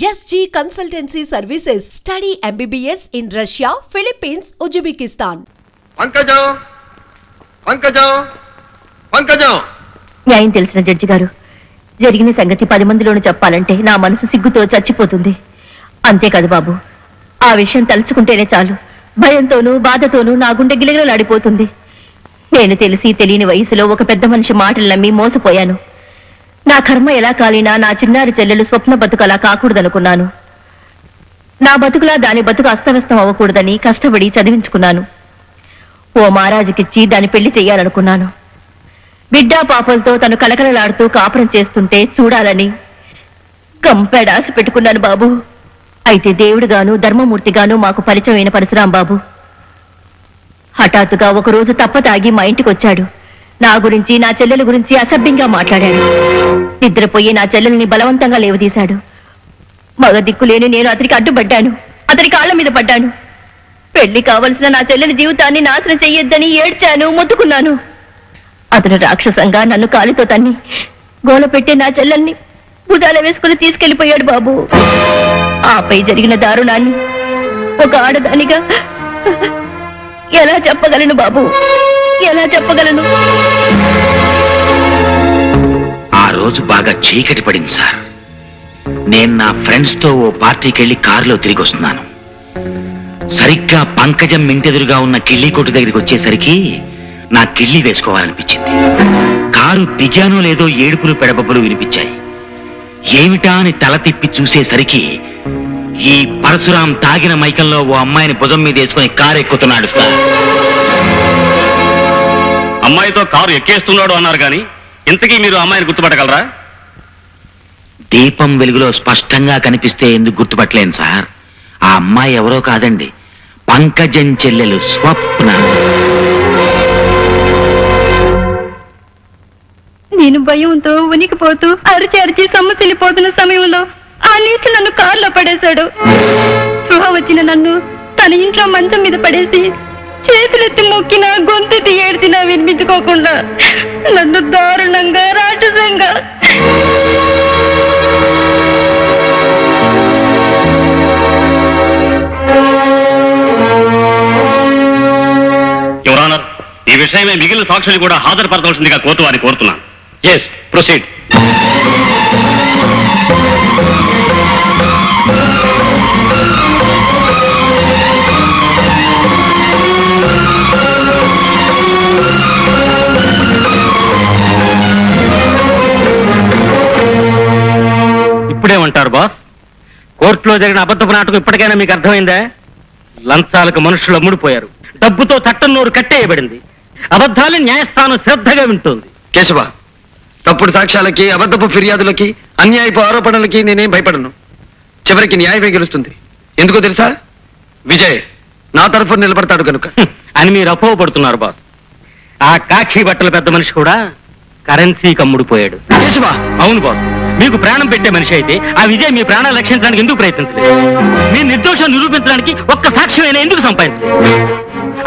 SG Consultancy Services. Study MBBS in Russia, Philippines, Uzbekistan. పంకజం న్యాయం తెలిసిన judge గారు, జరిగిన సంగతి 10 మందిలోనూ చెప్పాలంటే నా మనసు సిగ్గుతో చచ్చిపోతుంది. అంతేకాదు బాబు, ఆ విషయం తలుచుకుంటేనే చాలు భయంతోనూ బాధతోనూ నా గుండె గిలగిలలాడిపోతుంది. నేను తెలిసి తెలియని వయసులో ఒక పెద్ద మనిషి మాటలు నమ్మి మోసపోయాను. నా కర్మ ఎలా కాలినా నా చిన్నారి చెల్లెలు స్వప్న బతుకు అలా కాకూడదనుకున్నాను. నా బతుకులా దాని బతుకు అస్తవ్యస్తం అవ్వకూడదని కష్టపడి చదివించుకున్నాను. ఓ మహారాజుకిచ్చి దాని పెళ్లి చెయ్యాలనుకున్నాను. బిడ్డా పాపలతో తను కలకలలాడుతూ కాపురం చేస్తుంటే చూడాలని కంపెడాసి పెట్టుకున్నాను బాబు. అయితే దేవుడుగాను ధర్మమూర్తిగాను మాకు పరిచయమైన పరశురాం బాబు హఠాత్తుగా ఒకరోజు తప్పతాగి మా ఇంటికి వచ్చాడు. నా గురించి నా చెల్లెల గురించి అసభ్యంగా మాట్లాడాడు. నిద్రపోయి నా చెల్లెల్ని బలవంతంగా లేవదీశాడు. మగ దిక్కులేని నేను అతనికి అడ్డుపడ్డాను. అతని కాళ్ల మీద పడ్డాను. పెళ్లి కావలసిన నా చెల్లెలి జీవితాన్ని నాశనం చెయ్యొద్దని ఏడ్చాను, మొత్తుకున్నాను. అతను రాక్షసంగా నన్ను కాలితో తన్ని గోల పెట్టే నా చెల్లెల్ని భుజాల వేసుకుని తీసుకెళ్లిపోయాడు బాబు. ఆపై జరిగిన దారుణాన్ని ఒక ఆడదానిగా ఎలా చెప్పగలను బాబు, ఎలా చెప్పగలను? ఆ రోజు బాగా చీకటి పడింది సార్. నేను నా ఫ్రెండ్స్ తో ఓ పార్టీకి వెళ్లి కారులో తిరిగి వస్తున్నాను. సరిగ్గా పంకజం ఇంటెదురుగా ఉన్న కిళ్ళీ కొట్టు దగ్గరికి వచ్చేసరికి నా కిళ్ళీ వేసుకోవాలనిపించింది. కారు దిగానో లేదో ఏడుపులు పెడబబ్బులు వినిపించాయి. ఏమిటా అని తల తిప్పి చూసేసరికి ఈ పరశురాం తాగిన మైకంలో ఓ అమ్మాయిని భుజం మీద వేసుకుని కారు ఎక్కుతున్నాడు సార్. అమ్మాయితో కారు ఎక్కేస్తున్నాడు అన్నారు కానీ ఇంతకీ మీరు అమ్మాయిని గుర్తుపట్టగలరా? దీపం వెలుగులో స్పష్టంగా కనిపిస్తే ఎందుకు గుర్తుపట్టలేను సార్? ఆ అమ్మాయి ఎవరో కాదండి, పంకజం చెల్లెలు స్వప్న. నేను భయంతో ఉనికిపోతూ అరిచి అరిచి సొమ్మసిల్లిపోతున్న సమయంలో ఆ నీచు నన్ను కారులో పడేశాడు. స్పృహ వచ్చిన నన్ను తన ఇంట్లో మంచం మీద పడేసి చేతులెత్తి మొక్కినా గొంతెత్తి ఏడ్చినా వినిపించుకోకుండా నన్ను దారుణంగా రాక్షసంగా యువర్ ఆనర్, ఈ విషయమే మిగిలిన సాక్షులు కూడా హాజరుపరచవలసిందిగా కోర్టు వారిని కోరుతున్నాను. Yes, proceed. ఇప్పుడేమంటారు బాస్? కోర్టులో జరిగిన అబద్ధపు నాటకం ఇప్పటికైనా మీకు అర్థమైందా? లంచాలకు మనుషులు అమ్ముడిపోయారు. డబ్బుతో చట్టం నోరు కట్టేయబడింది. అబద్ధాలు న్యాయస్థానం శ్రద్ధగా వింటోంది. కేశవ, తప్పుడు సాక్ష్యాలకి, అబద్ధపు ఫిర్యాదులకి, అన్యాయపు ఆరోపణలకి నేనేం భయపడను. చివరికి న్యాయమే గెలుస్తుంది. ఎందుకో తెలుసా? విజయ్ నా తరఫున నిలబడతాడు కనుక అని మీరు అపోహపడుతున్నారు బాస్. ఆ కాక్షి బట్టల పెద్ద మనిషి కూడా కరెన్సీకి అమ్ముడిపోయాడు. కేశవ, అవును బాస్. మీకు ప్రాణం పెట్టే మనిషి అయితే ఆ విజయ్ మీ ప్రాణాలు రక్షించడానికి ఎందుకు ప్రయత్నించలేదు? మీ నిర్దోషం నిరూపించడానికి ఒక్క సాక్ష్యమైనా ఎందుకు సంపాదించలేదు?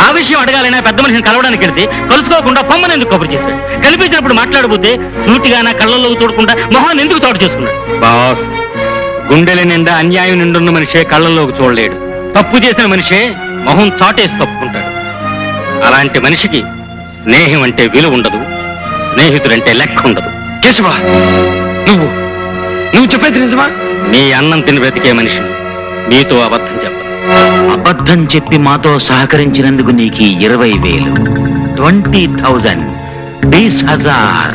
ఆ విషయం అడగాలైనా పెద్ద మనిషిని కలవడానికి వెళ్తే కలుసుకోకుండా పొమ్మని ఎందుకు కబురు చేశాడు? కనిపించినప్పుడు మాట్లాడబోతే సూటిగా నా కళ్ళల్లో చూడకుండా మొహాన్ని ఎందుకు చోటు చేసుకున్నాడు? బాస్, గుండెల నిండా అన్యాయం నిండున్న మనిషే కళ్ళల్లోకి చూడలేడు. తప్పు చేసిన మనిషే మొహం చాటేసి తప్పుకుంటాడు. అలాంటి మనిషికి స్నేహం అంటే విలువ ఉండదు, స్నేహితుడంటే లెక్క ఉండదు. కేశవ, నువ్వు చెప్పేది నిజమా? నీ అన్నం తిని బ్రతికే మనిషిని మీతో అబద్ధం చెప్పదు. అబద్ధం చెప్పి మాతో సహకరించినందుకు నీకు 20,000, 20,000, 20,000.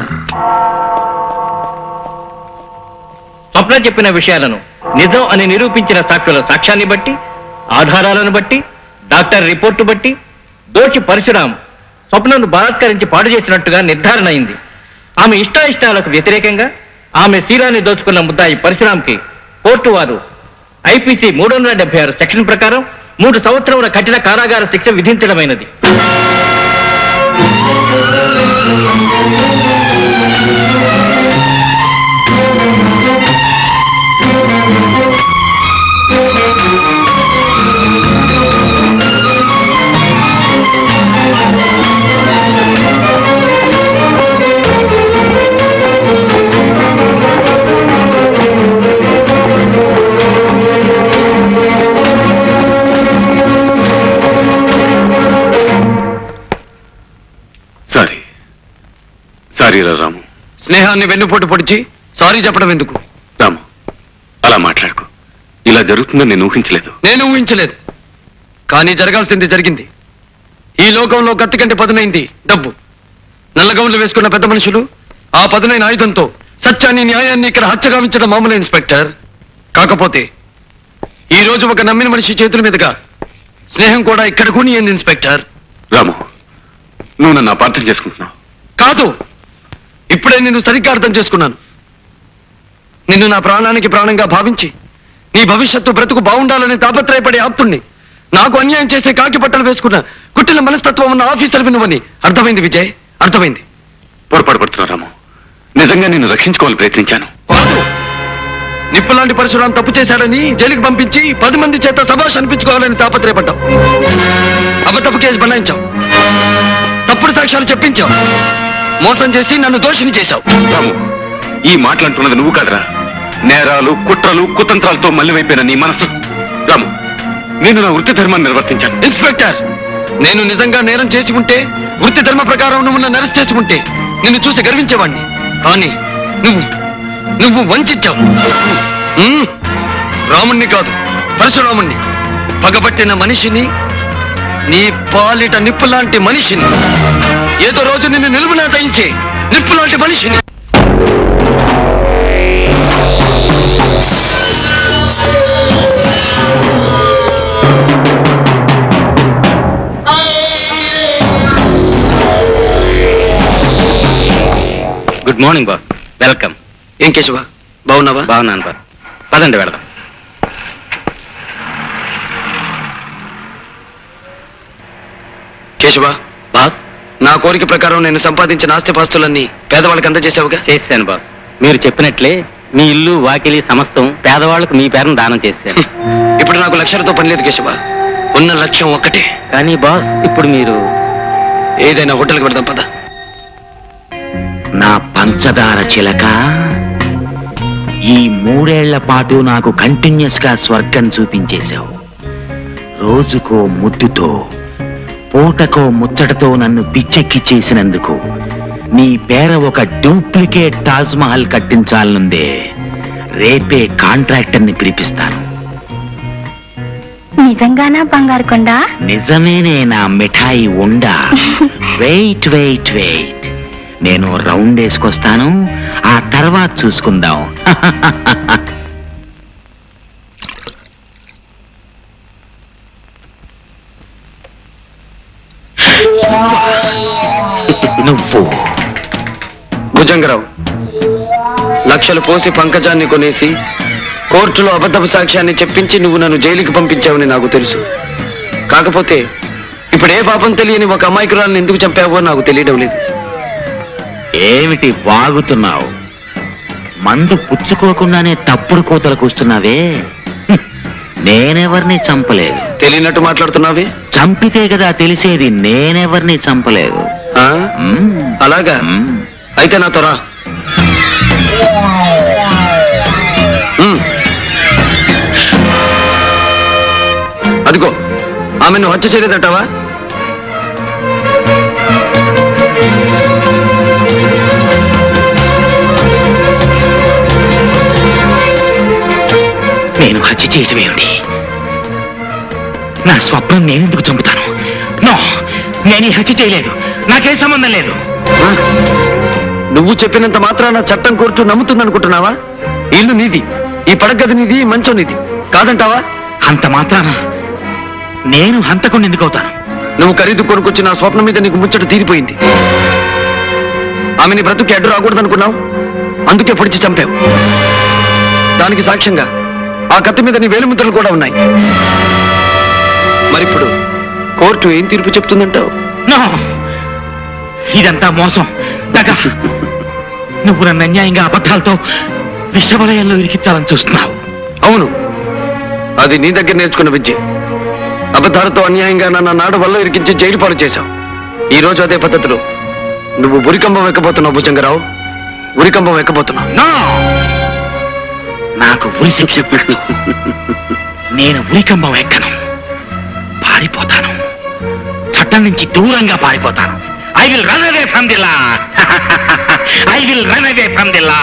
స్వప్న చెప్పిన విషయాలను నిజం అని నిరూపించిన సాక్షుల సాక్ష్యాన్ని బట్టి, ఆధారాలను బట్టి, డాక్టర్ రిపోర్టు బట్టి దోషి పరశురాం స్వప్నను బలాత్కరించి పాడు చేసినట్టుగా నిర్ధారణ అయింది. ఆమె ఇష్టాయిష్టాలకు వ్యతిరేకంగా ఆమె శీలాన్ని దోచుకున్న ముద్దాయి పరశురాంకి కోర్టు వారు ఐపీసీ 376 సెక్షన్ ప్రకారం 3 సంవత్సరముల కఠిన కారాగార శిక్ష విధించడమైనది. సారీ రాము. స్నేహాన్ని వెన్నుపోటు పొడిచి సారీ చెప్పడం ఎందుకు? రాము, అలా మాట్లాడుకో. ఇలా జరుగుతుందని నేను ఊహించలేదు. నేను ఊహించలేదు, కానీ జరగాల్సింది జరిగింది. ఈ లోకంలో కత్తి కంటే పదునైంది డబ్బు. నల్లగౌన్లు వేసుకున్న పెద్ద మనుషులు ఆ పదునైన ఆయుధంతో సత్యాన్ని న్యాయాన్ని ఇక్కడ హత్యగావించడం మామూలు ఇన్స్పెక్టర్. కాకపోతే ఈ రోజు ఒక నమ్మిన మనిషి చేతుల మీదుగా స్నేహం కూడా ఇక్కడ కూనియింది ఇన్స్పెక్టర్. రాము, నువ్వు నన్ను అపార్థం చేసుకుంటున్నావు. కాదు, ఇప్పుడే నిన్ను సరిగ్గా అర్థం చేసుకున్నాను. నిన్ను నా ప్రాణానికి ప్రాణంగా భావించి నీ భవిష్యత్తు బ్రతుకు బాగుండాలని తాపత్రయపడే ఆప్తుణ్ణి, నాకు అన్యాయం చేసే కాకి బట్టలు వేసుకున్న కుట్టిన మనస్తత్వం ఉన్న ఆఫీసర్ వినువని అర్థమైంది విజయ్, అర్థమైంది. పొరపాటు పడుతున్నావు రాము. నిజంగా నిన్ను రక్షించుకోవాలని ప్రయత్నించాను. కాదు, నిప్పులాంటి పరశురాం తప్పు చేశాడని జైలుకి పంపించి 10 మంది చేత సభాష్ అనిపించుకోవాలని తాపత్రయపడ్డావు. అబద్ధపు కేసు బనాయించావు, తప్పుడు సాక్ష్యాలు చెప్పించావు, మోసం చేసి నన్ను దోషిని చేశావు. రాము, ఈ మాటలంటున్నది నువ్వు కాదురా. నేరాలు, కుట్రలు, కుతంత్రాలతో మళ్ళీవైపోయిన నీ మనసు. రాము, నేను నా వృత్తి ధర్మాన్ని నిర్వర్తించాను. ఇన్స్పెక్టర్, నేను నిజంగా నేరం చేసి ఉంటే, వృత్తి ధర్మ ప్రకారం నువ్వు నన్ను అరెస్ట్ చేసి ఉంటే నిన్ను చూసి గర్వించేవాణ్ణి. కానీ నువ్వు వంచావు. రాముణ్ణి కాదు, పరశురాముణ్ణి, పగబట్టిన మనిషిని, నీ పాలిట నిప్పులాంటి మనిషిని, ఏదో రోజు నిన్ను నిలువునా దయించే నిప్పులాంటి మనిషిని. Good morning boss, welcome. ఏం కేశవ, బాగున్నావా? బాగున్నాను బాస్, పదండి వెళదాం. కేశవ బాస్, నా కోరిక ప్రకారం నేను సంపాదించిన ఆస్తిపాస్తులన్నీ పేదవాళ్ళకి అందజేశావుగా? చేశాను బాస్. మీరు చెప్పినట్లే మీ ఇల్లు, వాకిలి సమస్తం పేదవాళ్లకు మీ పేరును దానం చేశాను. ఇప్పుడు నాకు లక్షలతో పని లేదు కేశవ, ఉన్న లక్ష్యం ఒక్కటే. కానీ బాస్, ఇప్పుడు మీరు ఏదైనా హోటల్కి పెడదాం పద. నా పంచదార చిలక, ఈ 3 ఏళ్ల పాటు నాకు కంటిన్యూస్ గా స్వర్గం చూపించేశావు. రోజుకో ముద్దుతో, పూటకో ముచ్చటతో నన్ను పిచ్చెక్కి చేసినందుకు నీ పేర ఒక డూప్లికేట్ తాజ్ మహల్ కట్టించాలనుందే. రేపే కాంట్రాక్టర్ని పిలిపిస్తాను. నిజంగానా బంగారు కొండ? నిజమేనే నా మిఠాయి ఉండా. వెయిట్ వెయిట్ వెయిట్, నేను రౌండ్ వేసుకొస్తాను, ఆ తర్వాత చూసుకుందాం. నువ్వు భుజంగరావు, లక్షలు పోసి పంకజాన్ని కొనేసి కోర్టులో అబద్ధపు సాక్ష్యాన్ని చెప్పించి నువ్వు నన్ను జైలుకి పంపించావని నాకు తెలుసు. కాకపోతే ఇప్పుడు ఏ పాపం తెలియని ఒక అమాయకురాలను ఎందుకు చంపావో నాకు తెలియడం లేదు. ఏమిటి వాగుతున్నావు? మందు పుచ్చుకోకుండానే తప్పుడు కోతలు కూస్తున్నావే. నేనెవరిని చంపలేదు. తెలియనట్టు మాట్లాడుతున్నావే. చంపితే కదా తెలిసేది. నేనెవరిని చంపలేదు. అలాగా? అయితే నాతో రా. అదిగో ఆమెను హత్య చేయలేదంటావా? నేను హత్య చేయటమేమిటి? నా స్వప్నం నేనెందుకు చంపుతాను? నో, నేను ఈ హత్య చేయలేదు. నాకేం సంబంధం లేదు. నువ్వు చెప్పినంత మాత్రాన చట్టం కోర్టు నమ్ముతుందనుకుంటున్నావా? ఇల్లు నీది, ఈ పడగది నీది, మంచం నీది కాదంటావా? అంత మాత్రాన నేను హంతకుండా ఎందుకు అవుతాను? నువ్వు ఖరీదు కొనుక్కొచ్చి నా స్వప్నం మీద నీకు ముచ్చట తీరిపోయింది. ఆమెని బ్రతుకి అడ్డు రాకూడదనుకున్నావు, అందుకే పొడిచి చంపావు. దానికి సాక్ష్యంగా ఆ కత్తి మీద నీ వేలిముద్రలు కూడా ఉన్నాయి. మరిప్పుడు కోర్టు ఏం తీర్పు చెప్తుందంటావు? ఇదంతా మోసం, దగా. నువ్వు నన్ను అన్యాయంగా అబద్ధాలతో విషవలయంలో ఇరికించాలని చూస్తున్నావు. అవును, అది నీ దగ్గర నేర్చుకున్న విద్య. అబద్ధాలతో అన్యాయంగా నన్ను నాడు వల్ల ఇరికించి జైలు పాలు చేశావు. ఈ రోజు అదే పద్ధతిలో నువ్వు ఉరికంబం ఎక్కబోతున్నావు భుజంగరావు, ఉరికంబం ఎక్కబోతున్నావు. నాకు ఉరి శిక్ష పెట్టు. నేను ఉరికంబం ఎక్కను, పారిపోతాను. చట్టం నుంచి దూరంగా పారిపోతాను. I will run away from the law. I will run away from the law.